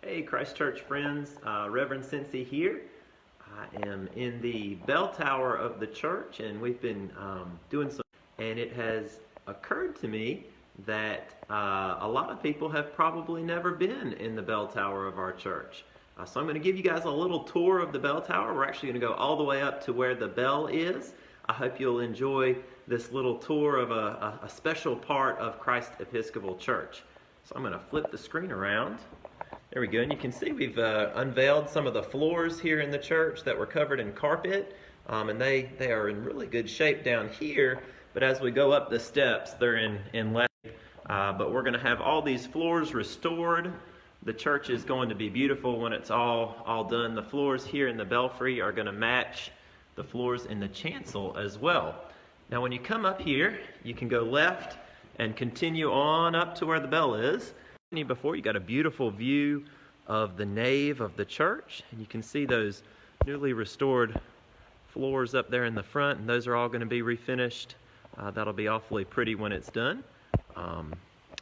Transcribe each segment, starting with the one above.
Hey Christ Church friends, Reverend Cincy here. I am in the bell tower of the church, and we've been doing some, and it has occurred to me that a lot of people have probably never been in the bell tower of our church. So I'm going to give you guys a little tour of the bell tower. We're actually going to go all the way up to where the bell is. I hope you'll enjoy this little tour of a special part of Christ Episcopal Church. So I'm going to flip the screen around. There we go, and you can see we've unveiled some of the floors here in the church that were covered in carpet, and they are in really good shape down here, but as we go up the steps, they're in less shape. But we're going to have all these floors restored. The church is going to be beautiful when it's all done. The floors here in the belfry are going to match the floors in the chancel as well. Now when you come up here, you can go left and continue on up to where the bell is. Before you got a beautiful view of the nave of the church, and you can see those newly restored floors up there in the front, and those are all going to be refinished. That'll be awfully pretty when it's done.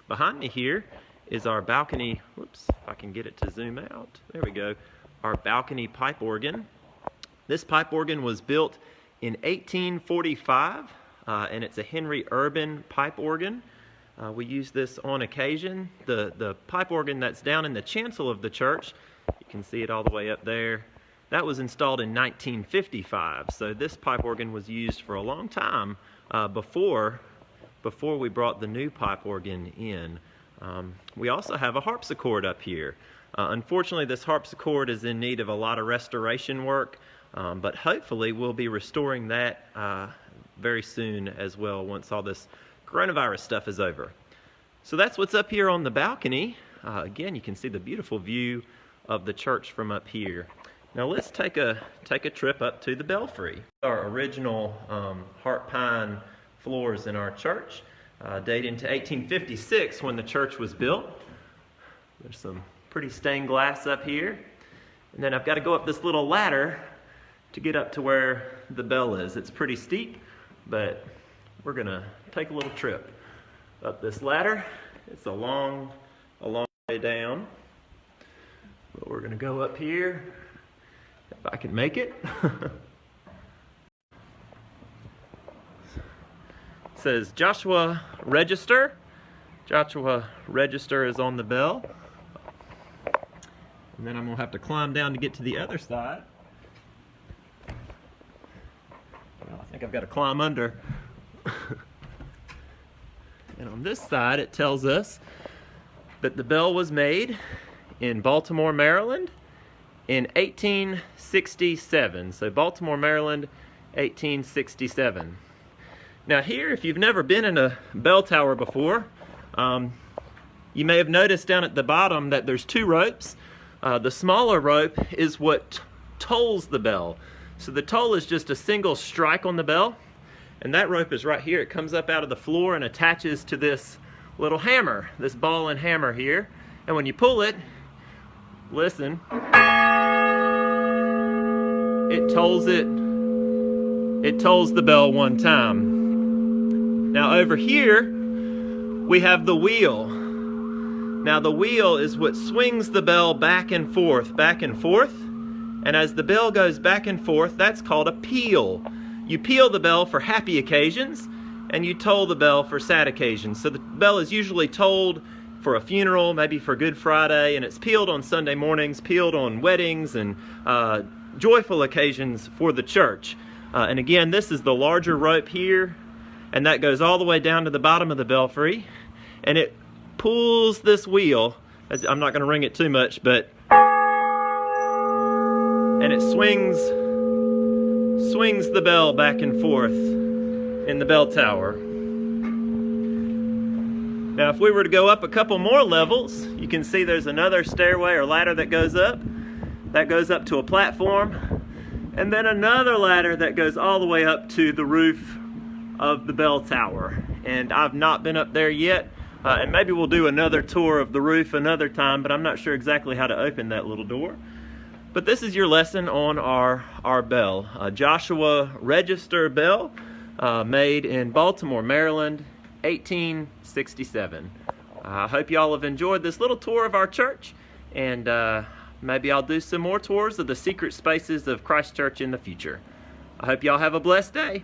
Behind me here is our balcony. Whoops, if I can get it to zoom out. There we go. Our balcony pipe organ. This pipe organ was built in 1845, and it's a Henry Urban pipe organ. We use this on occasion. The pipe organ that's down in the chancel of the church, you can see it all the way up there, that was installed in 1955. So this pipe organ was used for a long time before we brought the new pipe organ in. We also have a harpsichord up here. Unfortunately, this harpsichord is in need of a lot of restoration work, but hopefully we'll be restoring that very soon as well once all this coronavirus stuff is over. So that's what's up here on the balcony. Again, you can see the beautiful view of the church from up here. Now let's take a trip up to the belfry. Our original heart pine floors in our church dating to 1856 when the church was built. There's some pretty stained glass up here. And then I've got to go up this little ladder to get up to where the bell is. It's pretty steep, but we're going to take a little trip up this ladder. It's a long way down. But we're going to go up here, if I can make it. It says Joshua Register. Joshua Register is on the bell. And then I'm going to have to climb down to get to the other side. Well, I think I've got to climb under. And on this side it tells us that the bell was made in Baltimore, Maryland in 1867. So Baltimore, Maryland, 1867. Now here, if you've never been in a bell tower before, you may have noticed down at the bottom that there's two ropes. The smaller rope is what tolls the bell. So the toll is just a single strike on the bell. And that rope is right here. It comes up out of the floor and attaches to this little hammer, this ball and hammer here. And when you pull it, listen, it tolls the bell one time. Now over here, we have the wheel. Now the wheel is what swings the bell back and forth, back and forth. And as the bell goes back and forth, that's called a peal. You peal the bell for happy occasions, and you toll the bell for sad occasions. So the bell is usually tolled for a funeral, maybe for Good Friday, and it's pealed on Sunday mornings, pealed on weddings and joyful occasions for the church. And again, this is the larger rope here, and that goes all the way down to the bottom of the belfry, and it pulls this wheel. I'm not going to ring it too much, but and it swings the bell back and forth in the bell tower. Now if we were to go up a couple more levels, you can see there's another stairway or ladder that goes up. That goes up to a platform. And then another ladder that goes all the way up to the roof of the bell tower. And I've not been up there yet. And maybe we'll do another tour of the roof another time, but I'm not sure exactly how to open that little door. But this is your lesson on our bell. Joshua Register bell, made in Baltimore, Maryland, 1867. I hope y'all have enjoyed this little tour of our church, and maybe I'll do some more tours of the secret spaces of Christ Church in the future. I hope y'all have a blessed day.